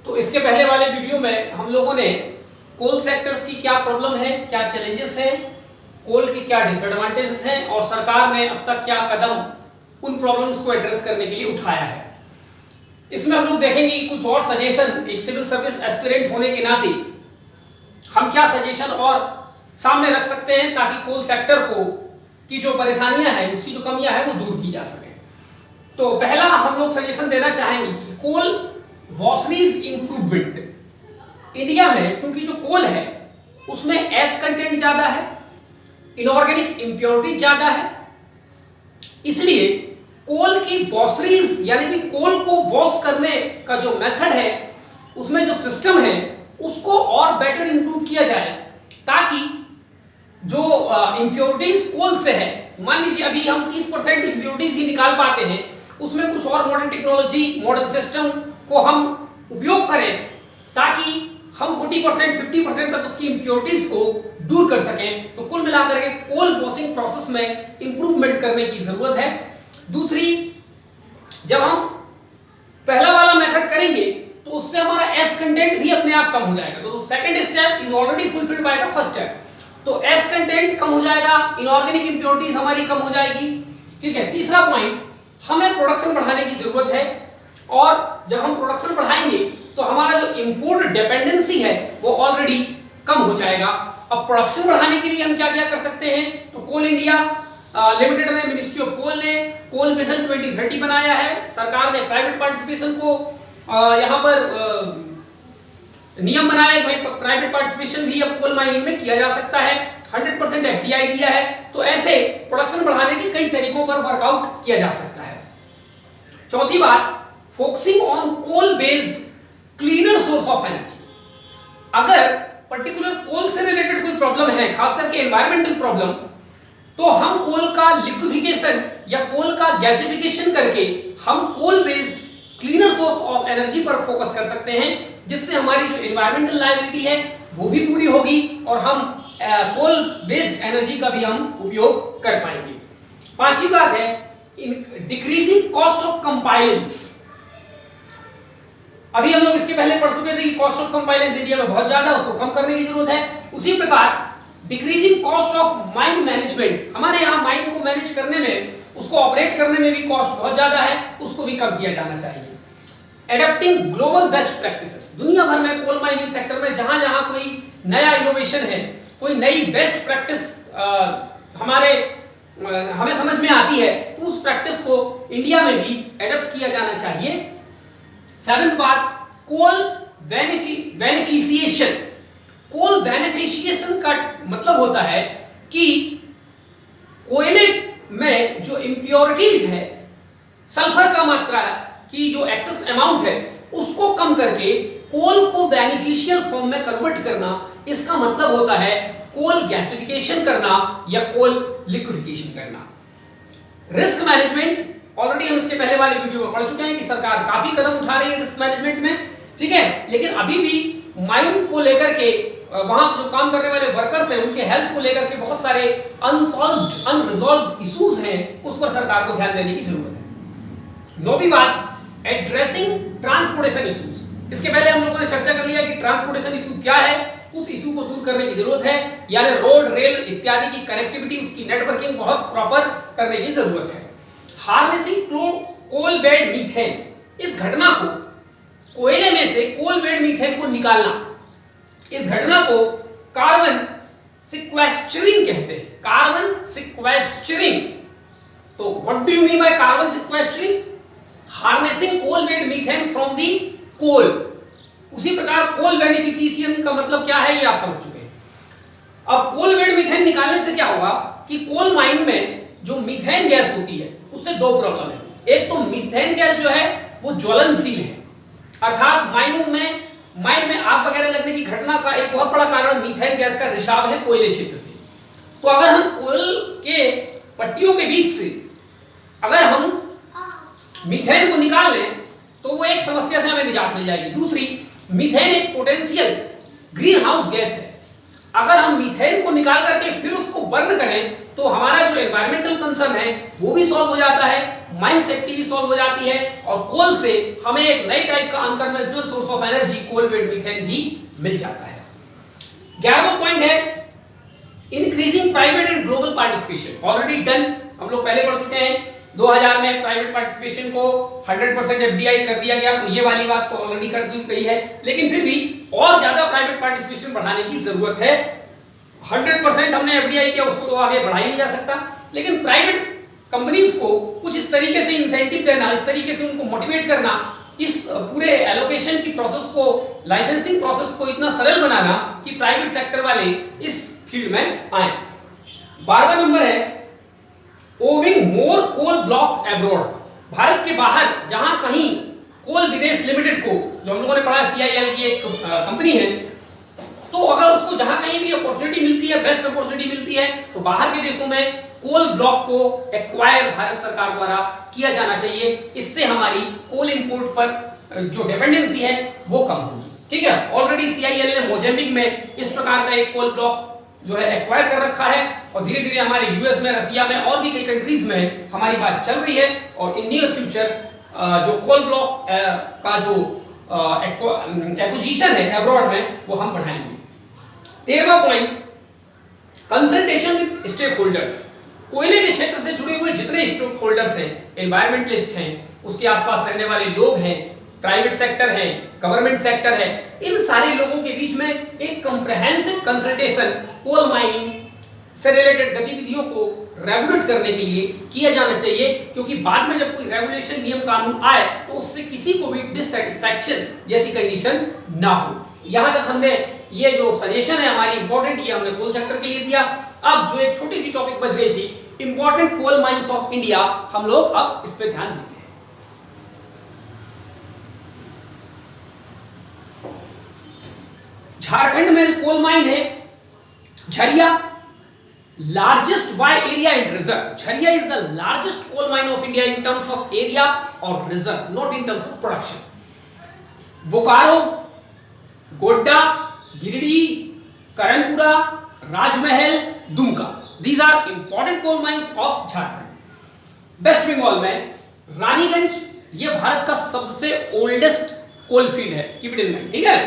तो इसके पहले वाले वीडियो में हम लोगों ने कोल सेक्टर्स की क्या प्रॉब्लम है, क्या चैलेंजेस हैं, कोल की क्या डिसएडवांटेजेस हैं और सरकार ने अब तक क्या कदम उन प्रॉब्लम्स को एड्रेस करने के लिए उठाया है। इसमें हम लोग देखेंगे कि कुछ और सजेशन, एक सिविल सर्विस एस्पिरेंट होने के नाते हम क्या सजेशन और सामने रख सकते हैं ताकि कोल सेक्टर को की जो परेशानियां हैं, उसकी जो कमियां हैं वो दूर की जा सके। तो पहला हम लोग सजेशन देना चाहेंगे कि कोल वॉशरीज इंप्रूवमेंट। इंडिया में चूंकि जो कोल है उसमें एस कंटेंट ज्यादा है, इनऑर्गेनिक इंप्योरिटी ज्यादा है, इसलिए कोल की वॉशरीज यानी कि कोल को वॉश करने का जो मेथड है, उसमें जो सिस्टम है उसको और बेटर इंप्रूव किया जाए ताकि जो इंप्योरिटीज कोल से है, मान लीजिए अभी हम 30% इंप्योरिटीज ही निकाल पाते हैं, उसमें कुछ और मॉडर्न टेक्नोलॉजी, मॉडर्न सिस्टम को हम उपयोग करें ताकि हम 40% 50% तक उसकी इंप्योरिटीज को दूर कर सकें। तो कुल मिलाकर के कोल वॉशिंग प्रोसेस में इंप्रूवमेंट करने की जरूरत है। दूसरी, जब हम पहला वाला मेथड करेंगे तो उससे हमारा एस कंटेंट भी अपने आप कम हो जाएगा। तो second step is already fulfilled by the first step. तो एस कंटेंट कम हो जाएगा, इनऑर्गेनिक इंप्योरिटीज हमारी कम हो जाएगी। ठीक है। तीसरा पॉइंट, हमें प्रोडक्शन बढ़ाने की जरूरत है और जब हम प्रोडक्शन बढ़ाएंगे तो हमारा जो इंपोर्ट डिपेंडेंसी है वो ऑलरेडी कम हो जाएगा। अब प्रोडक्शन बढ़ाने के लिए हम क्या क्या कर सकते हैं? तो कोल इंडिया लिमिटेड ने, मिनिस्ट्री ऑफ कोल ने कोल मिशन 2030 बनाया है। सरकार ने प्राइवेट पार्टिसिपेशन को यहाँ पर नियम बनाया है, भाई प्राइवेट पार्टिसिपेशन भी अब कोल माइनिंग में किया जा सकता है। 100% एफडीआई दिया है। तो ऐसे प्रोडक्शन बढ़ाने के कई तरीकों पर वर्कआउट किया जा सकता है। चौथी बात, focusing on coal based cleaner source of energy. अगर पर्टिकुलर कोल से रिलेटेड कोई प्रॉब्लम है, खास करके एनवायरमेंटल प्रॉब्लम, तो हम कोल का लिक्विफिकेशन या कोल का गैसिफिकेशन करके हम coal based cleaner source of energy पर फोकस कर सकते हैं, जिससे हमारी जो एनवायरमेंटल लायबिलिटी है वो भी पूरी होगी और हम कोल बेस्ड एनर्जी का भी हम उपयोग कर पाएंगे। पांचवी बात है, डिक्रीजिंग कॉस्ट ऑफ कंपाइलेंस। अभी हम लोग इसके पहले पढ़ चुके थे कि कॉस्ट ऑफ कंपाइलेंस इंडिया में बहुत ज्यादा, उसको कम करने की जरूरत है। उसी प्रकार decreasing cost of mine management, हमारे यहाँ माइन को मैनेज करने में, उसको ऑपरेट करने में भी कॉस्ट बहुत ज्यादा है, उसको भी कम किया जाना चाहिए। एडॉप्टिंग ग्लोबल बेस्ट प्रैक्टिसेस, दुनिया भर में कोल माइनिंग सेक्टर में जहां जहां कोई नया इनोवेशन है, कोई नई बेस्ट प्रैक्टिस हमें समझ में आती है, तो उस प्रैक्टिस को इंडिया में भी एडॉप्ट किया जाना चाहिए। सेवेंथ बात, कोल बेनिफिशिएशन। कोल बेनिफिशिएशन का मतलब होता है कि कोयले में जो इंप्योरिटीज है, सल्फर का मात्रा की जो एक्सेस अमाउंट है, उसको कम करके कोल को बेनिफिशियल फॉर्म में कन्वर्ट करना। इसका मतलब होता है कोल गैसिफिकेशन करना या कोल लिक्विफिकेशन करना। रिस्क मैनेजमेंट, ऑलरेडी हम इसके पहले वाले वीडियो में पढ़ चुके हैं कि सरकार काफी कदम उठा रही है रिस्क मैनेजमेंट में। ठीक है। लेकिन अभी भी माइन को लेकर के वहां जो काम करने वाले वर्कर्स हैं, उनके हेल्थ को लेकर के बहुत सारे अनसॉल्व्ड, अनरिजॉल्व्ड इश्यूज हैं, उस पर सरकार को ध्यान देने की जरूरत है। नौवीं बात, एड्रेसिंग ट्रांसपोर्टेशन इश्यूज। इसके पहले हम लोगों ने चर्चा कर लिया कि ट्रांसपोर्टेशन इशू क्या है, उस इशू को दूर करने की जरूरत है, यानी रोड, रेल इत्यादि की कनेक्टिविटी, उसकी नेटवर्किंग बहुत प्रॉपर करने की जरूरत है। हार्नेसिंग कोल बेड मीथेन, इस घटना को, कोयले में से कोल बेड मीथेन को निकालना, इस घटना को कार्बन सिक्वेस्चरिंग कहते हैं। Carbon sequestering. तो what do you mean by carbon sequestering? Harnessing coal bed methane from the coal. उसी प्रकार कोल बेनिफिशिएशन का मतलब क्या है, ये आप समझ चुके हैं। अब कोल बेड मीथेन निकालने से क्या होगा कि कोल माइन में जो मीथेन गैस होती है, उससे दो प्रॉब्लम है। एक तो मीथेन गैस जो है वो ज्वलनशील है, अर्थात माइन में आग वगैरह लगने की घटना का एक बहुत बड़ा कारण मीथेन गैस का रिसाव है कोयले क्षेत्र से। तो अगर हम कोयल के पट्टियों के बीच से अगर हम मीथेन को निकाल लें तो वो एक समस्या से हमें निजात मिल जाएगी। दूसरी, मीथेन एक पोटेंशियल ग्रीन हाउस गैस है। अगर हम मीथेन को निकाल करके फिर उसको बर्न करें तो हमारा जो एनवायरमेंटल कंसर्न है वो भी सॉल्व हो जाता है, माइन सेफ्टी भी सॉल्व हो जाती है, और कोल से हमें एक नई टाइप का unconventional source of energy coal bed methane भी मिल जाता है। 11वां पॉइंट है increasing private and global participation. Already done, हम लोग पहले पढ़ चुके हैं। 2000 में प्राइवेट पार्टिसिपेशन को 100% एफडीआई कर दिया गया, तो ये वाली बात तो ऑलरेडी कर दी गई है, लेकिन फिर भी और ज्यादा प्राइवेट पार्टिसिपेशन बढ़ाने की जरूरत है। 100% हमने एफडीआई किया, उसको तो आगे बढ़ाया नहीं जा सकता, लेकिन प्राइवेट कंपनीज को कुछ इस तरीके से इंसेंटिव देना, इस तरीके से उनको मोटिवेट करना, इस पूरे एलोकेशन की प्रोसेस को, लाइसेंसिंग प्रोसेस को इतना सरल बनाना कि प्राइवेट सेक्टर वाले इस फील्ड में आए। 12वां नंबर है ओविंग मोर कोल ब्लॉक्स अब्रॉड। भारत के बाहर जहां कहीं कोल विदेश लिमिटेड को, जो हम लोगों ने पढ़ा CIL की एक कंपनी है, तो अगर उसको जहां कहीं भी अपॉर्चुनिटी मिलती है, बेस्ट अपॉर्चुनिटी मिलती है, तो बाहर के देशों में कोल ब्लॉक को एक्वायर भारत सरकार द्वारा किया जाना चाहिए। इससे हमारी कोल इंपोर्ट पर जो डिपेंडेंसी है वो कम होगी। ठीक है, ऑलरेडी CIL ने मोजाम्बिक में इस प्रकार का एक कोल ब्लॉक जो है एक्वायर कर रखा है, और धीरे धीरे हमारे यूएस में, रसिया में और भी कई कंट्रीज में हमारी बात चल रही है, और इन नियर फ्यूचर जो कोल ब्लॉक का जो एक्विजिशन है अब्रॉड में वो हम बढ़ाएंगे। 13वां point consultation with stakeholders. कोयले के क्षेत्र से जुड़े हुए जितने स्टेक होल्डर्स हैं, एनवायरमेंटलिस्ट हैं, उसके आसपास रहने वाले लोग हैं, प्राइवेट सेक्टर है, गवर्नमेंट सेक्टर है, इन सारे लोगों के बीच में एक कंप्रेहेंसिव कंसल्टेशन कोल माइनिंग से रिलेटेड गतिविधियों को रेगुलेट करने के लिए किया जाना चाहिए, क्योंकि बाद में जब कोई रेगुलेशन नियम कानून आए तो उससे किसी को भी डिससैटिस्फैक्शन जैसी कंडीशन ना हो। यहां तक हमने ये जो सजेशन है हमारी इंपॉर्टेंट, ये हमने कोल सेक्टर के लिए दिया। अब जो एक छोटी सी टॉपिक बच गई थी, important coal mines of India, हम लोग अब इस पे ध्यान देते हैं। झारखंड में कोल माइन है Jharia, largest by area and reserve. Jharia is the largest coal mine of India in terms of area और reserve, not in terms of production. Bokaro, Godda, Giridih, Karanpura, Rajmahal, Dumka, these are important coal mines of Jharkhand. West Bengal में रानीगंज, ये भारत का सबसे ओल्डेस्ट कोल फील्ड है, keep it in mind. ठीक है,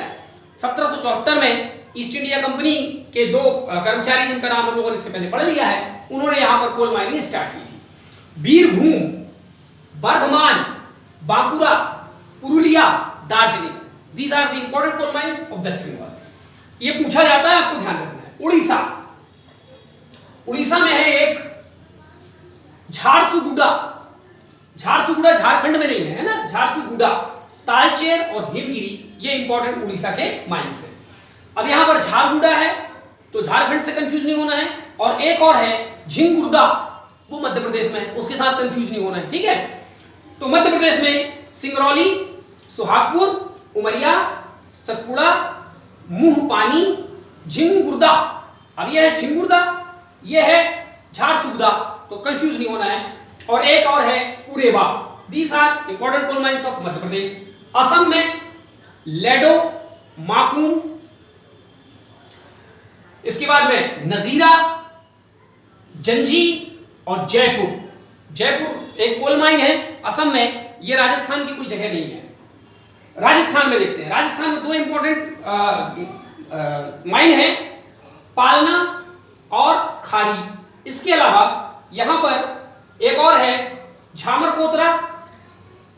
1774 में east India company के दो कर्मचारी, जिनका नाम हम लोगों ने इससे पहले पढ़ लिया है, उन्होंने यहां पर कोल माइनिंग स्टार्ट की थी। Birbhum, Bardhaman, Bankura, Purulia, Darjeeling, these are the important coal mines of West Bengal. ये पूछा जाता है, आपको ध्यान रखना है। उड़ीसा, उड़ीसा में है एक झारसुगुडा। झारसुगुडा झारखंड में नहीं है ना, झारसुगुडा, तालचेर और हिमगिरी, ये इंपॉर्टेंट उड़ीसा के माइंस है। अब यहां पर झारगुडा है तो झारखंड से कंफ्यूज नहीं होना है, और एक और है झिंगुर्दा, वो मध्य प्रदेश में है, उसके साथ कंफ्यूज नहीं होना है। ठीक है, तो मध्य प्रदेश में सिंगरौली, सुहागपुर, उमरिया, सतपुड़ा, मुंहपानी, झिंगुर्दा। अब यह है झिंगुर्दा, यह है झारसुगुडा, तो कंफ्यूज नहीं होना है। और एक और है उरेबा। These are important coal mines of Madhya Pradesh. Assam में लेडो, माकूम, इसके बाद में नजीरा, जंजी और जयपुर। जयपुर एक कोल माइन है असम में, ये राजस्थान की कोई जगह नहीं है। राजस्थान में देखते हैं, राजस्थान में दो इंपॉर्टेंट माइन है, पालना और खारी। इसके अलावा यहां पर एक और है झामर कोतरा,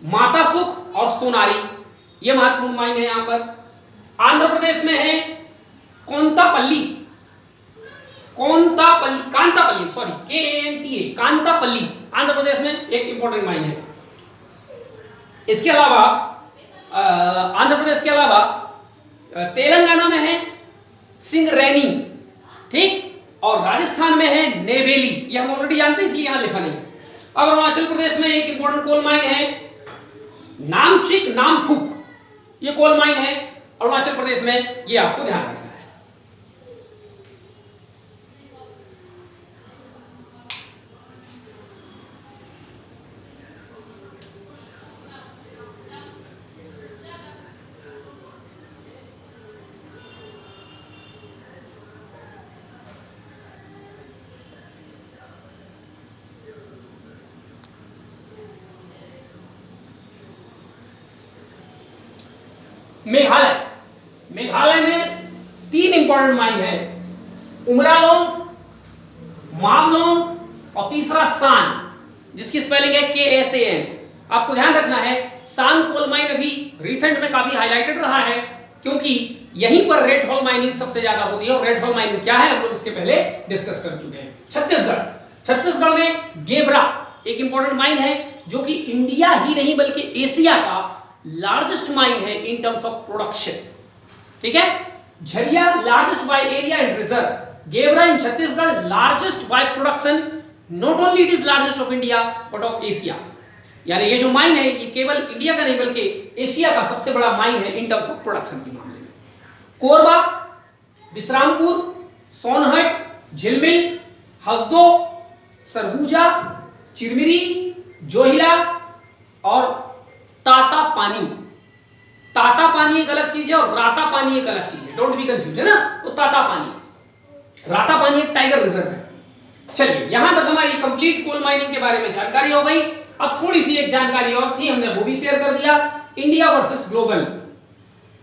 माता सुख और सोनारी, ये महत्वपूर्ण माइन है यहां पर। आंध्र प्रदेश में है कोंतापल्ली, कांतापल्ली, सॉरी, KANTA, कांतापल्ली, आंध्र प्रदेश में एक इंपॉर्टेंट माइन है। इसके अलावा आंध्र प्रदेश के अलावा तेलंगाना में है सिंगरैनी, ठीक, और राजस्थान में है नेवेली, ये हम ऑलरेडी जानते हैं इसलिए यहां लिखा नहीं है। अब अरुणाचल प्रदेश में एक इंपॉर्टेंट कोल माइन है नामचिक नामफुक, ये कोल माइन है अरुणाचल प्रदेश में, ये आपको ध्यान रखना है। मेघालय, मेघालय में 3 इंपॉर्टेंट माइन है, उमरालोंग, मावलोंग और तीसरा सान, जिसकी स्पेलिंग है KSAN। आपको ध्यान रखना है सान कोल माइन अभी रिसेंट में काफी हाईलाइटेड रहा है, क्योंकि यहीं पर रेड हॉल माइनिंग सबसे ज्यादा होती है। और रेड हॉल माइनिंग क्या है हम लोग इसके पहले डिस्कस कर चुके हैं। छत्तीसगढ़, छत्तीसगढ़ में गेबरा एक इंपॉर्टेंट माइन है, जो कि इंडिया ही नहीं बल्कि एशिया का लार्जेस्ट माइन है इन टर्म्स ऑफ प्रोडक्शन। ठीक है, Jharia largest by area and reserve, गेबरा in Chhattisgarh largest by production, not only it is largest of India but of Asia. यानी ये जो माइन है ये केवल इंडिया का नहीं बल्कि एशिया का सबसे बड़ा माइन है इन टर्म्स ऑफ प्रोडक्शन के मामले में। कोरबा, विश्रामपुर, सोनहट, झिलमिल, हसदो, सरगुजा, चिरमिरी, जोहिला और ताता पानी। ताता पानी एक अलग चीज है और राता पानी एक अलग चीज है, डोंट बी कंफ्यूज, है ना। तो ताता पानी, राता पानी एक टाइगर रिजर्व है। चलिए यहां तक हमारी कंप्लीट कोल माइनिंग के बारे में जानकारी हो गई। अब थोड़ी सी एक जानकारी और थी, हमने वो भी शेयर कर दिया। इंडिया वर्सेस ग्लोबल,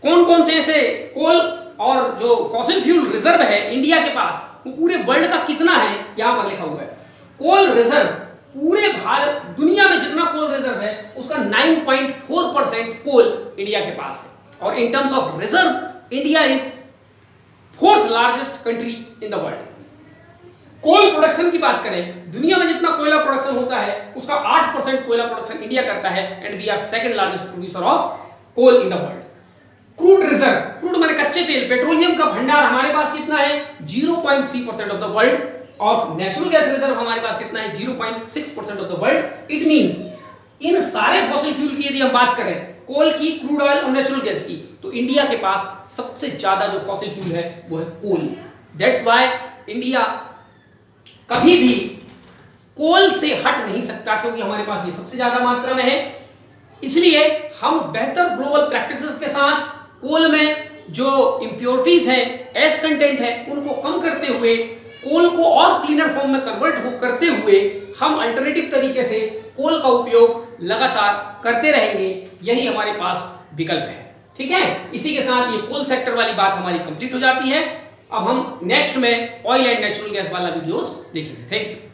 कौन कौन से ऐसे कोल और जो फॉसिल फ्यूल रिजर्व है इंडिया के पास, वो पूरे वर्ल्ड का कितना है यहां पर लिखा हुआ है। कोल रिजर्व पूरे भारत दुनिया में जितना कोल रिजर्व है उसका 9.4% कोल इंडिया के पास है। और in terms of reserve India is 4th largest country in the world. Coal production की बात करें, दुनिया में जितना कोयला प्रोडक्शन होता है उसका 8% कोयला प्रोडक्शन इंडिया करता है and we are 2nd largest producer of coal in the world. Crude reserve, crude माने कच्चे तेल, पेट्रोलियम का भंडार हमारे पास कितना है 0.3% ऑफ द वर्ल्ड। और नेचुरल गैस रिजर्व हमारे पास कितना है 0.6% of the world. It means इन सारे फॉसिल फ्यूल की यदि हम बात करें, कोल की, क्रूड ऑयल और नेचुरल गैस की, तो इंडिया के पास सबसे ज्यादा जो फॉसिल फ्यूल है वो है कोल। दैट्स व्हाई इंडिया कभी भी कोल से हट नहीं सकता, क्योंकि हमारे पास ये सबसे ज्यादा मात्रा में है। इसलिए हम बेहतर ग्लोबल प्रैक्टिसेस के साथ कोल में जो इंप्योरिटीज है, एस कंटेंट है, उनको कम करते हुए कोल को और क्लीनर फॉर्म में कन्वर्ट करते हुए हम अल्टरनेटिव तरीके से कोल का उपयोग लगातार करते रहेंगे। यही हमारे पास विकल्प है। ठीक है, इसी के साथ ये कोल सेक्टर वाली बात हमारी कंप्लीट हो जाती है। अब हम नेक्स्ट में ऑयल एंड नेचुरल गैस वाला वीडियोस देखेंगे। Thank you.